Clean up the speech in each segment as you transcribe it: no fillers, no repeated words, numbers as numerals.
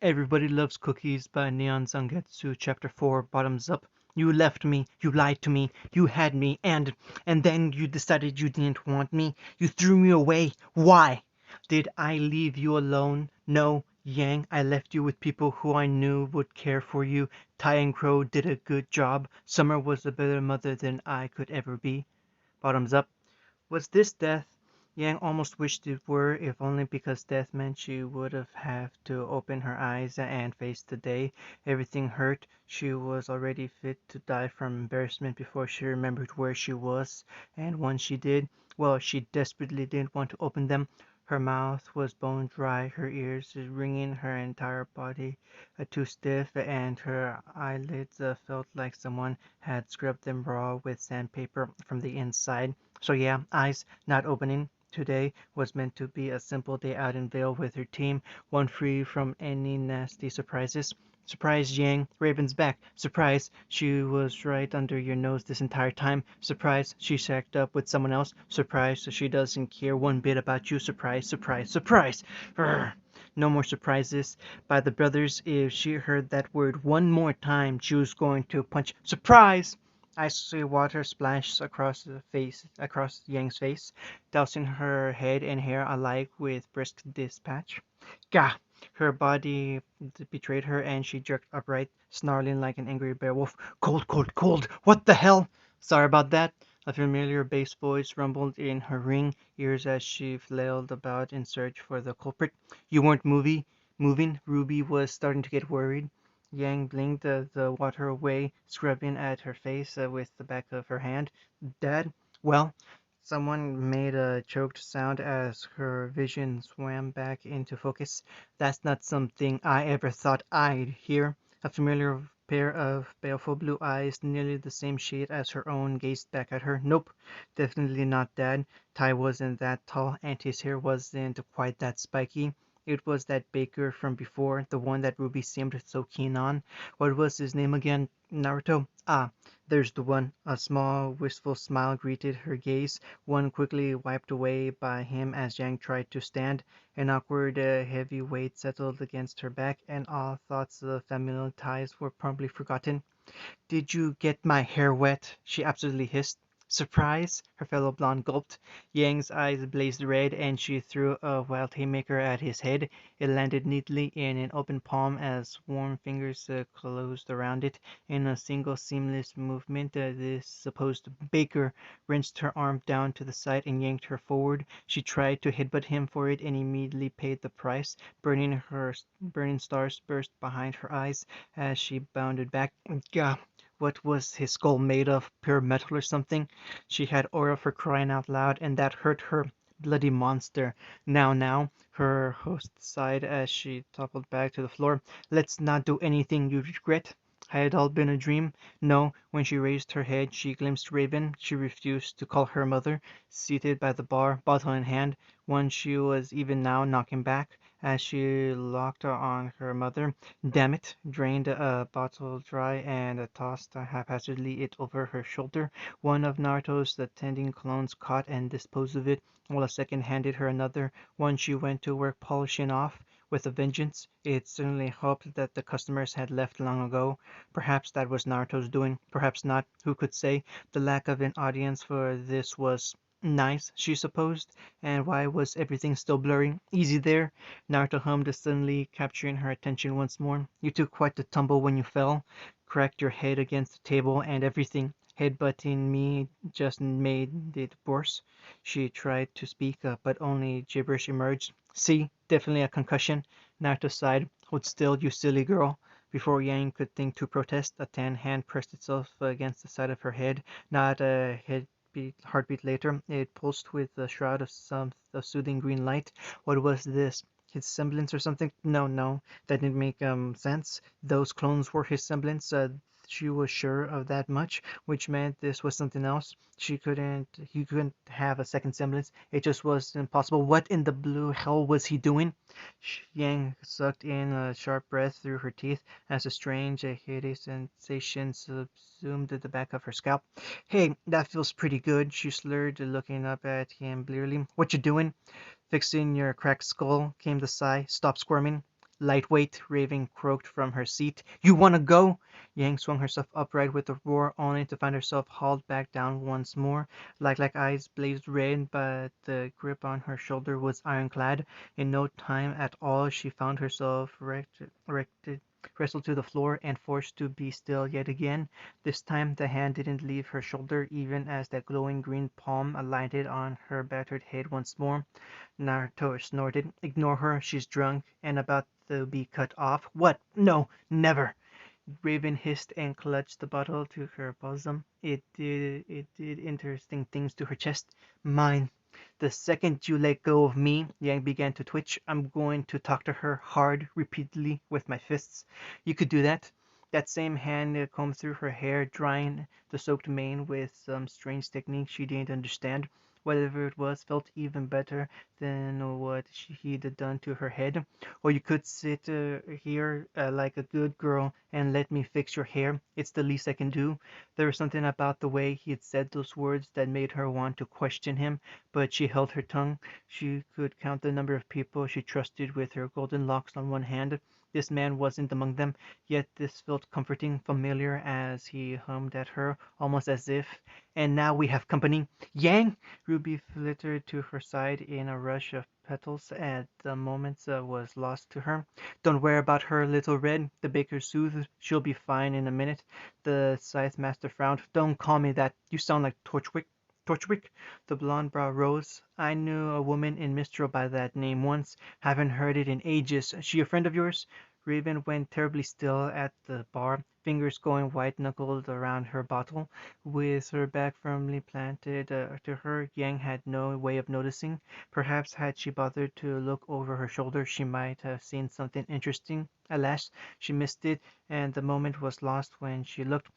Everybody Loves Cookies by Neon Zangetsu, Chapter 4, Bottoms Up. You left me, you lied to me, you had me, and then you decided you didn't want me. You threw me away. Why? Did I leave you alone? No, Yang, I left you with people who I knew would care for you. Tai and Crow did a good job. Summer was a better mother than I could ever be. Bottoms Up. Was this death? Yang almost wished it were, if only because death meant she would have to open her eyes and face the day. Everything hurt. She was already fit to die from embarrassment before she remembered where she was. And once she did, well, she desperately didn't want to open them. Her mouth was bone dry, her ears ringing, her entire body too stiff, and her eyelids felt like someone had scrubbed them raw with sandpaper from the inside. So yeah, eyes not opening. Today was meant to be a simple day out in Vale with her team, one free from any nasty surprises. Surprise, Yang, Raven's back. Surprise, she was right under your nose this entire time. Surprise, she shacked up with someone else. Surprise, she doesn't care one bit about you. Surprise, surprise, surprise. Urgh. No more surprises. By the brothers, if she heard that word one more time, she was going to punch. Surprise! Icy water splashed across Yang's face, dousing her head and hair alike with brisk dispatch. Gah! Her body betrayed her, and she jerked upright, snarling like an angry bear wolf. Cold, cold, cold! What the hell? Sorry about that. A familiar bass voice rumbled in her ring ears as she flailed about in search for the culprit. You weren't moving. Ruby was starting to get worried. Yang blinked the water away, scrubbing at her face with the back of her hand. Dad? Well, someone made a choked sound as her vision swam back into focus. That's not something I ever thought I'd hear. A familiar pair of baleful blue eyes, nearly the same shade as her own, gazed back at her. Nope, definitely not Dad. Ty wasn't that tall, and his hair wasn't quite that spiky. It was that baker from before, the one that Ruby seemed so keen on. What was his name again? Naruto? Ah, there's the one. A small, wistful smile greeted her gaze, one quickly wiped away by him as Yang tried to stand. An awkward, heavy weight settled against her back, and all thoughts of familial ties were promptly forgotten. Did you get my hair wet? She absolutely hissed. Surprise? Her fellow blonde gulped. Yang's eyes blazed red, and she threw a wild haymaker at his head. It landed neatly in an open palm as warm fingers closed around it. In a single seamless movement, this supposed baker wrenched her arm down to the side and yanked her forward. She tried to headbutt him for it and immediately paid the price. Burning stars burst behind her eyes as she bounded back. Gah! What was his skull made of? Pure metal or something? She had aura for crying out loud, and that hurt her. Bloody monster. Now, her host sighed as she toppled back to the floor. Let's not do anything you regret. Had it all been a dream? No, when she raised her head, she glimpsed Raven. She refused to call her mother, seated by the bar, bottle in hand, one she was even now knocking back as she locked on her mother. Damn it! Drained a bottle dry and tossed haphazardly it over her shoulder. One of Naruto's attending clones caught and disposed of it, while a second handed her another, one she went to work polishing off with a vengeance. It certainly hoped that the customers had left long ago. Perhaps that was Naruto's doing, perhaps not. Who could say? The lack of an audience for this was nice, she supposed. And why was everything still blurry? Easy there, Naruto hummed, suddenly capturing her attention once more. You took quite the tumble when you fell, cracked your head against the table and everything. Headbutting me just made it worse. She tried to speak, but only gibberish emerged. See, definitely a concussion. Naruto sighed. Hold still, you silly girl. Before Yang could think to protest, a tan hand pressed itself against the side of her head. Not a heartbeat later, it pulsed with a shroud of soothing green light. What was this? His semblance or something? No, that didn't make sense. Those clones were his semblance. She was sure of that much, which meant this was something else. He couldn't have a second semblance. It just was impossible. What in the blue hell was he doing? Yang sucked in a sharp breath through her teeth as a strange, heady sensation subsumed the back of her scalp. Hey, that feels pretty good, she slurred, looking up at him blearily. What you doing? Fixing your cracked skull, came the sigh. Stop squirming. Lightweight, Raven croaked from her seat. You wanna go? Yang swung herself upright with a roar, only to find herself hauled back down once more. Like eyes blazed red, but the grip on her shoulder was ironclad. In no time at all she found herself wrestled to the floor and forced to be still yet again. This time the hand didn't leave her shoulder, even as that glowing green palm alighted on her battered head once more. Naruto snorted. Ignore her, she's drunk and about to be cut off. What? No, never. Raven hissed and clutched the bottle to her bosom. It did interesting things to her chest. Mine. The second you let go of me, Yang began to twitch. I'm going to talk to her hard, repeatedly, with my fists. You could do that. That same hand combed through her hair, drying the soaked mane with some strange technique she didn't understand. Whatever it was felt even better than what he'd done to her head. Or you could sit here like a good girl and let me fix your hair. It's the least I can do. There was something about the way he had said those words that made her want to question him, but she held her tongue. She could count the number of people she trusted with her golden locks on one hand. This man wasn't among them, yet this felt comforting, familiar, as he hummed at her, almost as if, and now we have company. Yang! Ruby flittered to her side in a rush of petals at the moment was lost to her. Don't worry about her, little Red, the baker soothed. She'll be fine in a minute. The scythe master frowned. Don't call me that. You sound like Torchwick. Torchwick? The blonde brow rose. I knew a woman in Mistral by that name once. Haven't heard it in ages. She a friend of yours? Raven went terribly still at the bar, fingers going white-knuckled around her bottle. With her back firmly planted to her, Yang had no way of noticing. Perhaps had she bothered to look over her shoulder she might have seen something interesting. Alas, she missed it, and the moment was lost when she looked.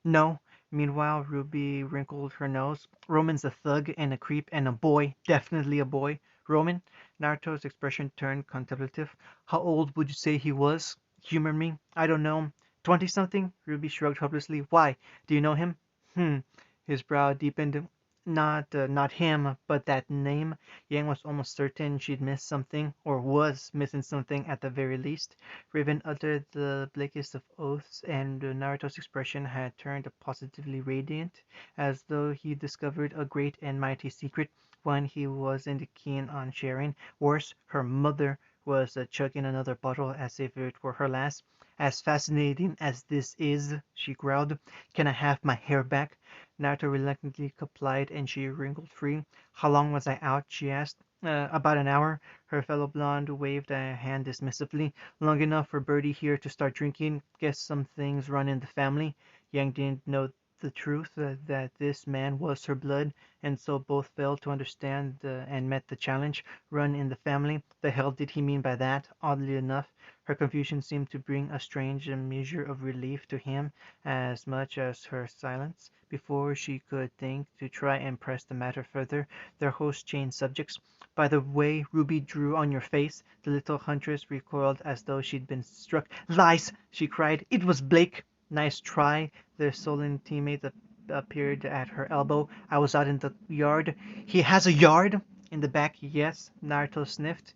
No. Meanwhile, Ruby wrinkled her nose. Roman's a thug and a creep and a boy. Definitely a boy. Roman? Naruto's expression turned contemplative. How old would you say he was? Humor me. I don't know. 20-something? Ruby shrugged hopelessly. Why? Do you know him? Hmm. His brow deepened. Not him, but that name. Yang was almost certain she'd missed something, or was missing something at the very least. Raven uttered the blackest of oaths, and Naruto's expression had turned positively radiant, as though he discovered a great and mighty secret, one he wasn't keen on sharing. Worse, her mother was chugging another bottle as if it were her last. As fascinating as this is, she growled, can I have my hair back? Naruto reluctantly complied, and she wriggled free. How long was I out? She asked. About an hour. Her fellow blonde waved a hand dismissively. Long enough for Birdie here to start drinking. Guess some things run in the family. Yang didn't know the truth that this man was her blood, and so both failed to understand and met the challenge. Run in the family? The hell did he mean by that? Oddly enough, her confusion seemed to bring a strange measure of relief to him, as much as her silence. Before she could think to try and press the matter further, their host changed subjects. By the way Ruby drew on your face, the little huntress recoiled as though she'd been struck. Lies! She cried. It was Blake. Nice try. Their sullen teammate appeared at her elbow. I was out in the yard. He has a yard? In the back, yes. Naruto sniffed.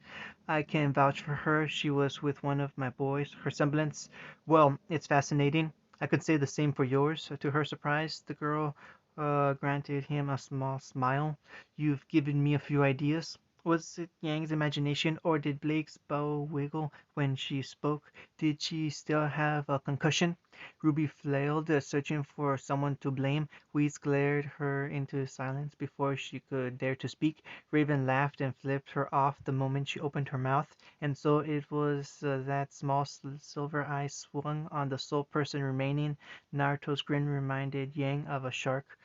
I can vouch for her. She was with one of my boys. Her semblance, well, it's fascinating. I could say the same for yours. To her surprise, the girl granted him a small smile. You've given me a few ideas. Was it Yang's imagination, or did Blake's bow wiggle when she spoke? Did she still have a concussion? Ruby flailed, searching for someone to blame. Weeds glared her into silence before she could dare to speak. Raven laughed and flipped her off the moment she opened her mouth. And so it was that small silver eye swung on the sole person remaining. Naruto's grin reminded Yang of a shark.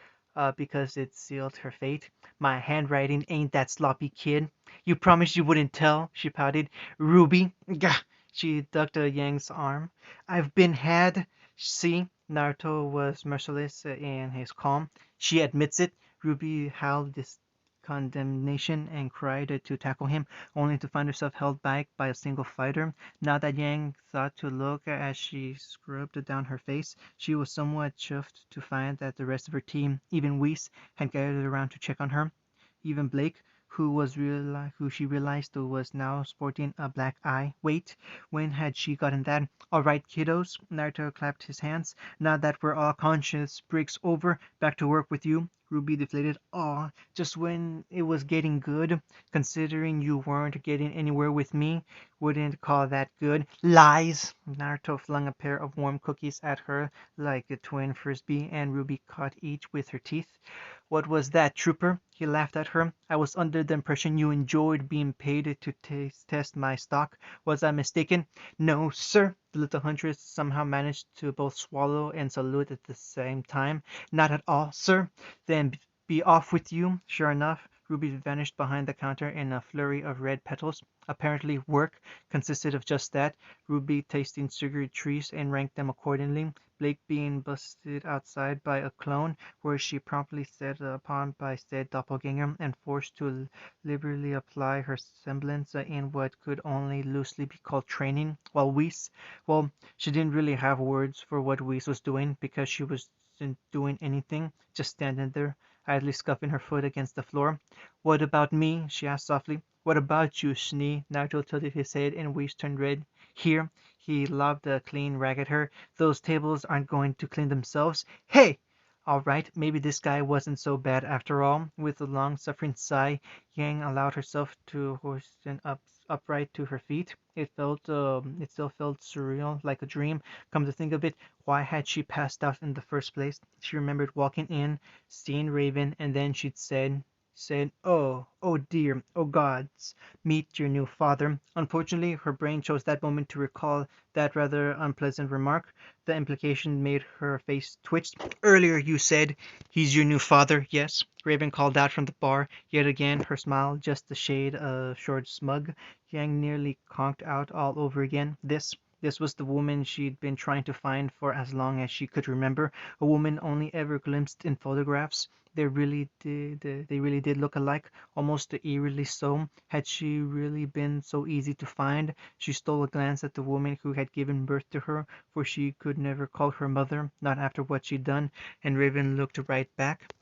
Because it sealed her fate. My handwriting ain't that sloppy, kid. You promised you wouldn't tell, she pouted. Ruby, gah! She ducked Yang's arm. I've been had. See, Naruto was merciless in his calm. She admits it. Ruby howled this condemnation and cried to tackle him, only to find herself held back by a single fighter. Now that Yang thought to look as she scrubbed down her face, she was somewhat chuffed to find that the rest of her team, even Whis, had gathered around to check on her. Even Blake, who she realized was now sporting a black eye. Wait, when had she gotten that? All right, kiddos. Naruto clapped his hands. Now that we're all conscious breaks over, back to work with you. Ruby deflated. Aw, just when it was getting good. Considering you weren't getting anywhere with me, wouldn't call that good. Lies! Naruto flung a pair of warm cookies at her like a twin frisbee, and Ruby caught each with her teeth. What was that, trooper? He laughed at her. I was under the impression you enjoyed being paid to test my stock. Was I mistaken? No, sir. The little huntress somehow managed to both swallow and salute at the same time. Not at all, sir. Then be off with you. Sure enough, Ruby vanished behind the counter in a flurry of red petals. Apparently, work consisted of just that. Ruby tasting sugary treats and ranked them accordingly. Blake being busted outside by a clone, where she promptly set upon by said doppelganger and forced to liberally apply her semblance in what could only loosely be called training, while Weiss, well, she didn't really have words for what Weiss was doing because she wasn't doing anything, just standing there, idly scuffing her foot against the floor. What about me? She asked softly. What about you, Schnee? Naruto tilted his head and Weiss turned red. Here, he lobbed a clean rag at her. Those tables aren't going to clean themselves. Hey! All right, maybe this guy wasn't so bad after all. With a long-suffering sigh, Yang allowed herself to hoisten upright to her feet. It still felt surreal, like a dream. Come to think of it, why had she passed out in the first place? She remembered walking in, seeing Raven, and then she'd said, oh dear, oh gods, meet your new father. Unfortunately, her brain chose that moment to recall that rather unpleasant remark. The implication made her face twitch. Earlier you said he's your new father, yes? Raven called out from the bar. Yet again, her smile just a shade of short smug. Yang nearly conked out all over again. This was the woman she'd been trying to find for as long as she could remember, a woman only ever glimpsed in photographs. They really did look alike, almost eerily so. Had she really been so easy to find? She stole a glance at the woman who had given birth to her, for she could never call her mother, not after what she'd done, and Raven looked right back.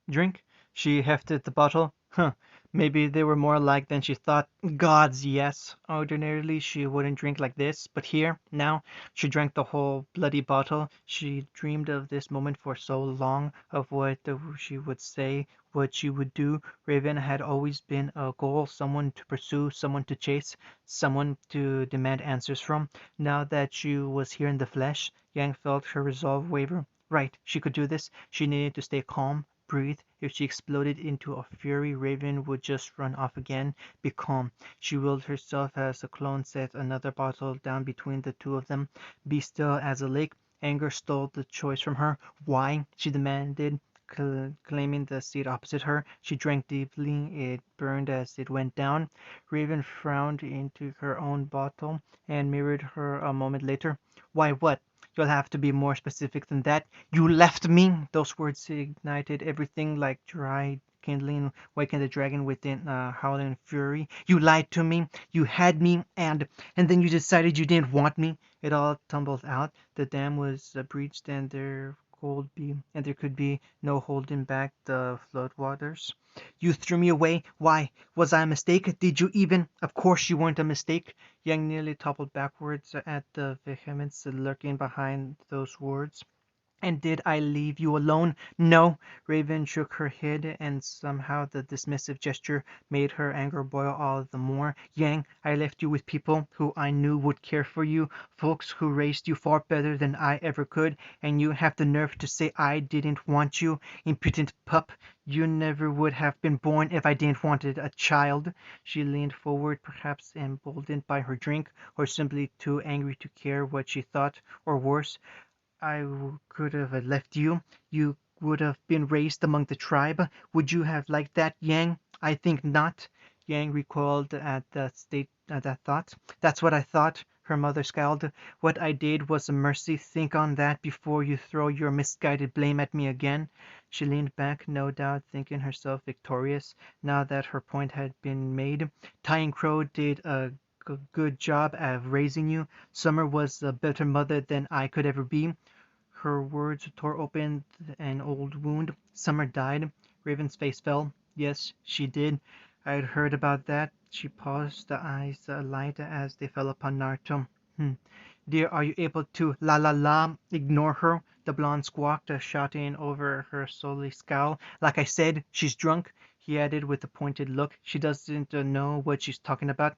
Drink? She hefted the bottle. Huh, maybe they were more alike than she thought. Gods, yes. Ordinarily she wouldn't drink like this, but here, now, she drank the whole bloody bottle. She dreamed of this moment for so long, of what she would say, what she would do. Raven had always been a goal, someone to pursue, someone to chase, someone to demand answers from. Now that she was here in the flesh, Yang felt her resolve waver. Right, she could do this. She needed to stay calm, breathe. If she exploded into a fury, Raven would just run off again. Be calm. She willed herself as the clone set another bottle down between the two of them. Be still as a lake. Anger stole the choice from her. Why? She demanded, claiming the seat opposite her. She drank deeply. It burned as it went down. Raven frowned into her own bottle and mirrored her a moment later. Why, what? You'll have to be more specific than that. You left me! Those words ignited everything like dry kindling, waking the dragon within howling fury. You lied to me. You had me, and then you decided you didn't want me. It all tumbled out. The dam was breached, and there could be no holding back the floodwaters. You threw me away. Why? Was I a mistake? Did you even? Of course you weren't a mistake. Yang nearly toppled backwards at the vehemence lurking behind those words. And did I leave you alone? No. Raven shook her head, and somehow the dismissive gesture made her anger boil all the more. Yang, I left you with people who I knew would care for you, folks who raised you far better than I ever could, and you have the nerve to say I didn't want you. Impudent pup. You never would have been born if I didn't want a child. She leaned forward, perhaps emboldened by her drink, or simply too angry to care what she thought, or worse. Could have left you. You would have been raised among the tribe. Would you have liked that, Yang? I think not. Yang recoiled at that thought. That's what I thought. Her mother scowled. What I did was a mercy. Think on that before you throw your misguided blame at me again. She leaned back, no doubt thinking herself victorious, now that her point had been made. Ty and Crow did a good job of raising you. Summer was a better mother than I could ever be. Her words tore open an old wound. Summer died. Raven's face fell. Yes, she did. I'd heard about that. She paused, the eyes alight as they fell upon Naruto. Hmm. Dear, are you able to la la la ignore her? The blonde squawked, shouting over her surly scowl. Like I said, she's drunk, he added with a pointed look. She doesn't know what she's talking about.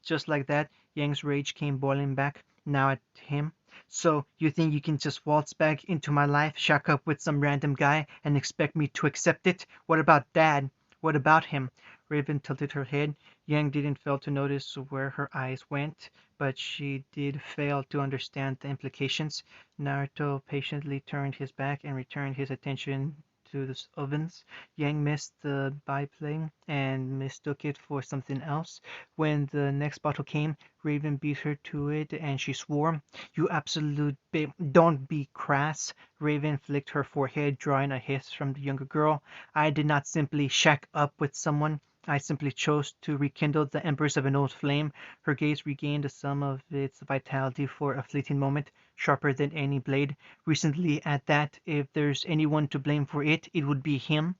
Just like that, Yang's rage came boiling back, now at him. So, you think you can just waltz back into my life, shack up with some random guy, and expect me to accept it? What about Dad? What about him? Raven tilted her head. Yang didn't fail to notice where her eyes went, but she did fail to understand the implications. Naruto patiently turned his back and returned his attention to the ovens. Yang missed the biplane and mistook it for something else. When the next bottle came, Raven beat her to it and she swore, "You absolute don't be crass." Raven flicked her forehead, drawing a hiss from the younger girl. "I did not simply shack up with someone. I simply chose to rekindle the embers of an old flame." Her gaze regained some of its vitality for a fleeting moment, sharper than any blade. "Recently, at that. If there's anyone to blame for it, it would be him."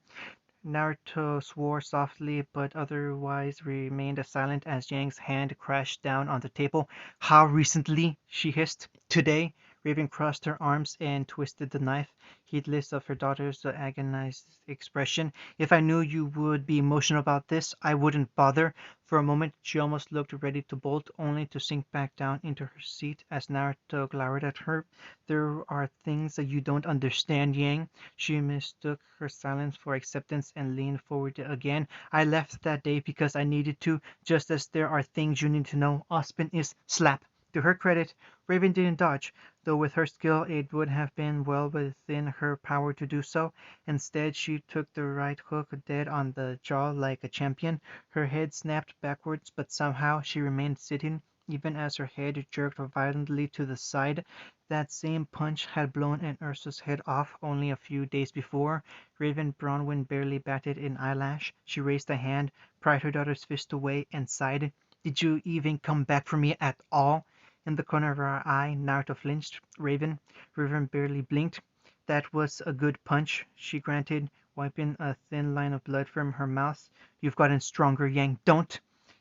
Naruto swore softly, but otherwise remained silent as Yang's hand crashed down on the table. "How recently?" she hissed. "Today." Raven crossed her arms and twisted the knife, heedless of her daughter's agonized expression. "If I knew you would be emotional about this, I wouldn't bother." For a moment she almost looked ready to bolt, only to sink back down into her seat as Naruto glowered at her. "There are things that you don't understand, Yang." She mistook her silence for acceptance and leaned forward again. "I left that day because I needed to, just as there are things you need to know. Aspen is slap." To her credit, Raven didn't dodge, though with her skill it would have been well within her power to do so. Instead, she took the right hook dead on the jaw like a champion. Her head snapped backwards, but somehow she remained sitting, even as her head jerked violently to the side. That same punch had blown Aunt Ursa's head off only a few days before. Raven Bronwyn barely batted an eyelash. She raised a hand, pried her daughter's fist away, and sighed. "Did you even come back for me at all?" In the corner of her eye, Naruto flinched. Raven barely blinked. "That was a good punch," she granted, wiping a thin line of blood from her mouth. "You've gotten stronger, Yang. Don't!"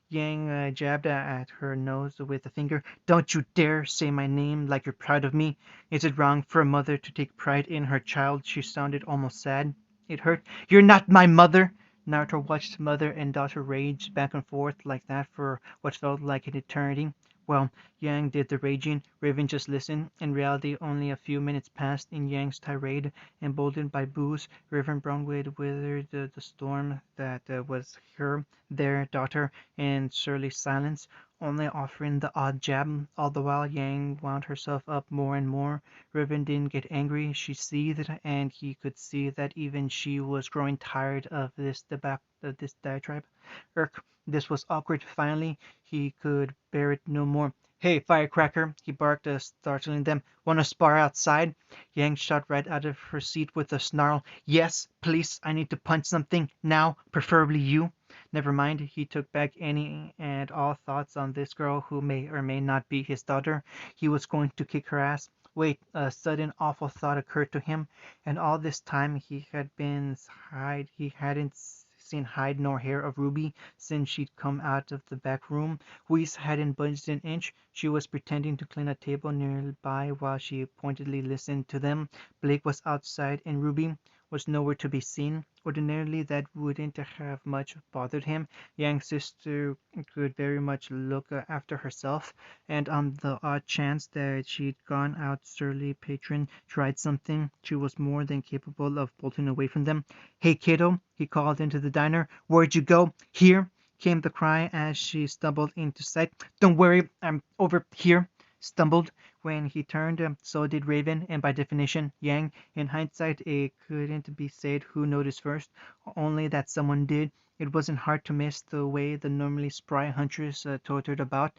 Yang jabbed at her nose with a finger. "Don't you dare say my name like you're proud of me. Is it wrong for a mother to take pride in her child?" She sounded almost sad. It hurt. "You're not my mother!" Naruto watched mother and daughter rage back and forth like that for what felt like an eternity. Well, Yang did the raging. Raven just listened. In reality, only a few minutes passed in Yang's tirade. Emboldened by booze, Reverend Brownwood withered the storm that was her, their daughter, in surly silence, only offering the odd jab. All the while, Yang wound herself up more and more. Reverend didn't get angry. She seethed, and he could see that even she was growing tired of this diatribe. Irk, this was awkward. Finally, he could bear it no more. "Hey, firecracker!" he barked, startling them. "Wanna spar outside?" Yang shot right out of her seat with a snarl. "Yes, please. I need to punch something now, preferably you." Never mind, he took back any and all thoughts on this girl who may or may not be his daughter. He was going to kick her ass. Wait, a sudden awful thought occurred to him. And all this time he hadn't seen hide nor hair of Ruby since she'd come out of the back room. Whis hadn't budged an inch. She was pretending to clean a table nearby while she pointedly listened to them. Blake was outside and Ruby was nowhere to be seen. Ordinarily that wouldn't have much bothered him. Yang's sister could very much look after herself, and on the odd chance that she'd gone out surly patron tried something, she was more than capable of bolting away from them. "Hey, kiddo," he called into the diner. "Where'd you go?" "Here," came the cry as she stumbled into sight. "Don't worry, I'm over here." Stumbled. When he turned, so did Raven, and by definition, Yang. In hindsight, it couldn't be said who noticed first, only that someone did. It wasn't hard to miss the way the normally spry huntress tottered about,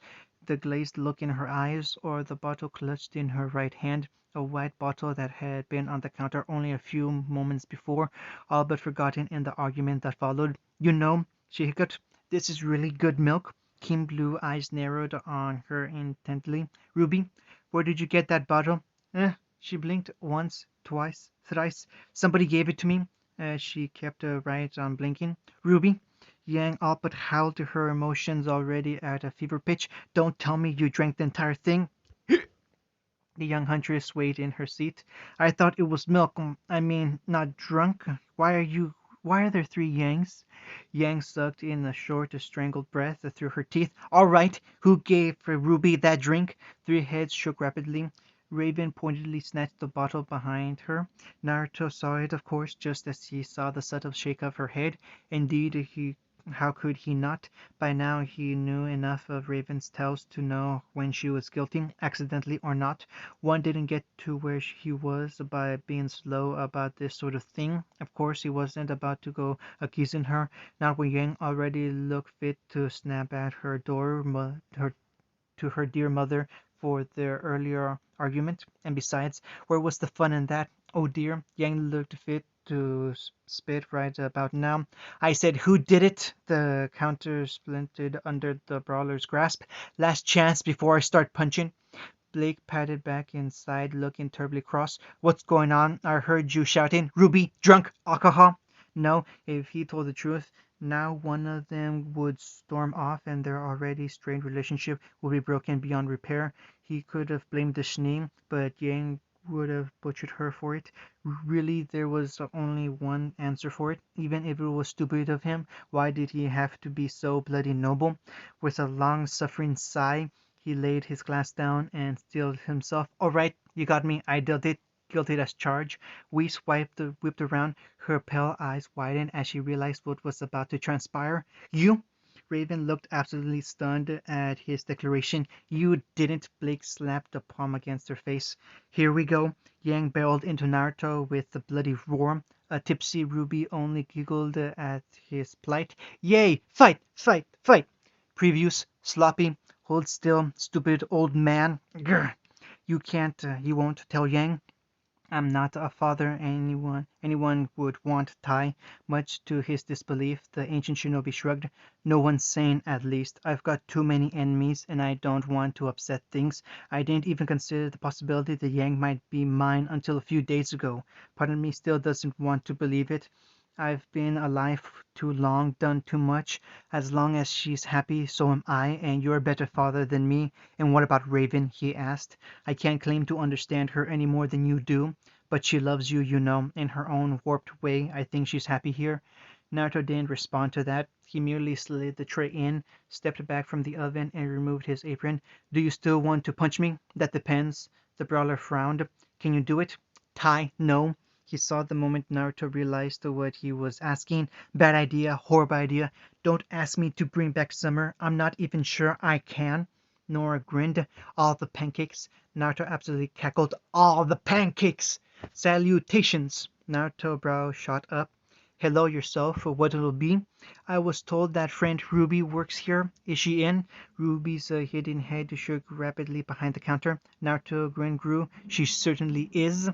the glazed look in her eyes, or the bottle clutched in her right hand, a white bottle that had been on the counter only a few moments before, all but forgotten in the argument that followed. "You know," she hiccupped, "this is really good milk." Keen blue eyes narrowed on her intently. "Ruby, where did you get that bottle?" She blinked once, twice, thrice. "Somebody gave it to me." She kept right on blinking. "Ruby, Yang all but howled to her emotions already at a fever pitch. Don't tell me you drank the entire thing. The young huntress swayed in her seat. I thought it was milk. I mean, not drunk. Why are there three Yangs? Yang sucked in a short, strangled breath through her teeth. All right, who gave Ruby that drink? Three heads shook rapidly. Raven pointedly snatched the bottle behind her. Naruto saw it, of course, just as he saw the subtle shake of her head. Indeed, how could he not? By now he knew enough of Raven's tales to know when she was guilty, accidentally or not. One didn't get to where he was by being slow about this sort of thing. Of course, he wasn't about to go accusing her, not when Yang already looked fit to snap at her door, to her dear mother for their earlier argument. And besides, where was the fun in that? Oh dear, Yang looked fit to spit right about now. I said, who did it? The counter splintered under the brawler's grasp. Last chance before I start punching. Blake patted back inside, looking terribly cross. What's going on? I heard you shouting, Ruby, drunk, alcohol. No, if he told the truth, now one of them would storm off and their already strained relationship would be broken beyond repair. He could have blamed the Shnee, but Yang would have butchered her for it. Really, there was only one answer for it. Even if it was stupid of him, why did he have to be so bloody noble? With a long-suffering sigh, he laid his glass down and steeled himself. All right, you got me. I dealt it. Guilty as charged. Weiss whipped around. Her pale eyes widened as she realized what was about to transpire. You? Raven looked absolutely stunned at his declaration. You didn't. Blake slapped the palm against her face. Here we go. Yang barreled into Naruto with a bloody roar. A tipsy Ruby only giggled at his plight. Yay! Fight! Fight! Fight! Previews. Sloppy. Hold still, stupid old man. Grr. You won't tell Yang? I'm not a father anyone would want, Tai. Much to his disbelief, the ancient shinobi shrugged. No one's sane, at least. I've got too many enemies, and I don't want to upset things. I didn't even consider the possibility that Yang might be mine until a few days ago. Part of me still doesn't want to believe it. I've been alive too long, done too much. As long as she's happy, so am I, and you're a better father than me. And what about Raven? He asked. I can't claim to understand her any more than you do, but she loves you, you know, in her own warped way. I think she's happy here. Naruto didn't respond to that. He merely slid the tray in, stepped back from the oven, and removed his apron. Do you still want to punch me? That depends. The brawler frowned. Can you do it? Tai, no. He saw the moment Naruto realized what he was asking. Bad idea, horrible idea. Don't ask me to bring back summer. I'm not even sure I can. Nora grinned. All the pancakes. Naruto absolutely cackled. All the pancakes! Salutations! Naruto's brow shot up. Hello yourself, what'll it be? I was told that friend Ruby works here. Is she in? Ruby's hidden head shook rapidly behind the counter. Naruto grin grew. She certainly is.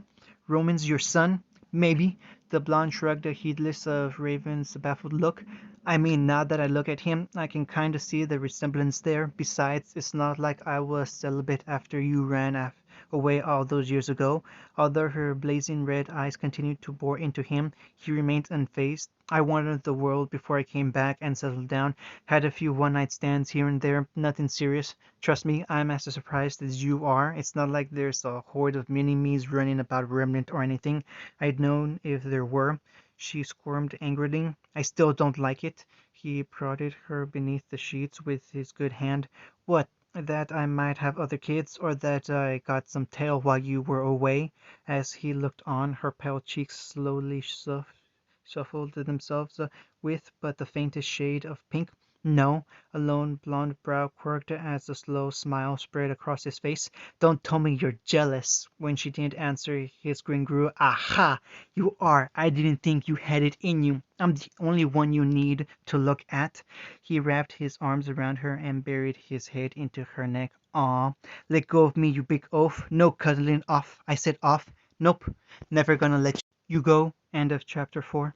Roman's your son? Maybe. The blonde shrugged, heedless of Raven's baffled look. I mean, now that I look at him, I can kind of see the resemblance there. Besides, it's not like I was celibate after you ran away all those years ago. Although her blazing red eyes continued to bore into him, he remained unfazed. I wanted the world before I came back and settled down. Had a few one-night stands here and there, nothing serious. Trust me, I'm as surprised as you are. It's not like there's a horde of mini-me's running about Remnant or anything. I'd known if there were. She squirmed angrily. I still don't like it. He prodded her beneath the sheets with his good hand. What? That I might have other kids, or that I got some tail while you were away? As he looked on, her pale cheeks slowly shuffled themselves with but the faintest shade of pink. No, a lone blonde brow quirked as a slow smile spread across his face. Don't tell me you're jealous. When she didn't answer, his grin grew. Aha! You are. I didn't think you had it in you. I'm the only one you need to look at. He wrapped his arms around her and buried his head into her neck. Aw, let go of me, you big oaf. No cuddling off. I said off. Nope, never gonna let you go. End of chapter 4.